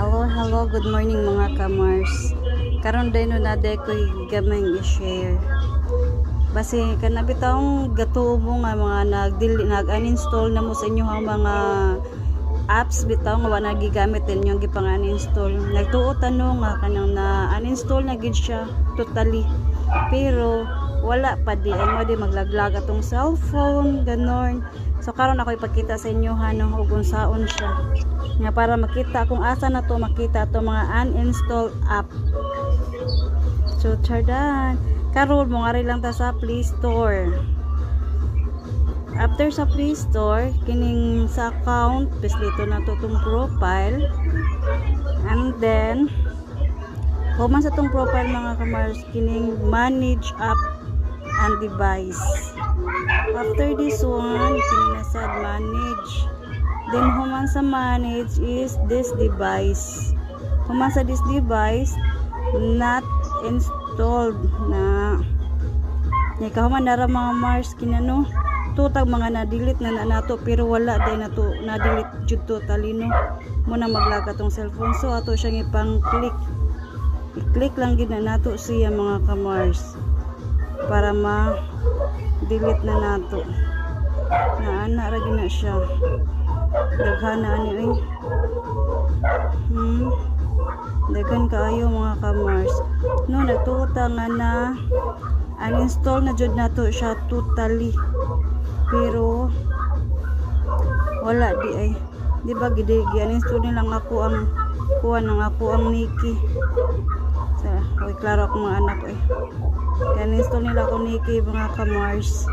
Hello, good morning mga kamars. Karon day no na day ko'y gamay i-share. Basi kanabitang gatuo mo nga mga nag-uninstall na mo sa inyo ang mga apps bitaw nga wala gigamit ninyo gipang-uninstall. Nagtuo tanong nga kanang na uninstall na gid siya totally. Pero wala pa di ay mo di maglaglag atong cellphone ganon. So karon ako ipakita sa inyo hanong ug unsaon siya. Nga para makita kung asa na to makita to mga uninstalled app. So chardan. Karon mo ngari lang ta sa Play Store. After sa Play Store, kining sa account, pislito na to tong profile. And then human sa tong profile mga kamars, kining manage app and device. After this one, kining nasad manage. Then human sa manage is this device. Human sa this device not installed na. Ikaw man dara mga mars kinano tutag mga na-delete na nato pero wala day nato na-delete jud totally no. Muna maglaga tong cellphone so ato siyang ipang-click. I-click lang gid na nato siya mga kamars para ma-delete na nato. Naana ra gid na siya. Daghana ani ay. Daghan kaayo mga kamars. No nagtuta nga na uninstall na jud nato siya totally. Pero wala di ay. Di ba gi-uninstall nilang ako ang kuha nang ako ang Nikki. Sa oy klaro ako mga anak eh. Gi-uninstall nila ako Nikki mga kamars.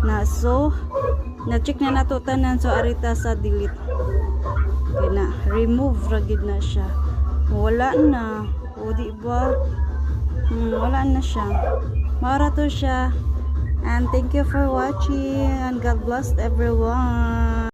Na so na-check na nato tanan so arita sa delete. Okay na, remove ragid na siya. Wala na. O di ba? Wala na siya. Mara to siya. And thank you for watching and God bless everyone.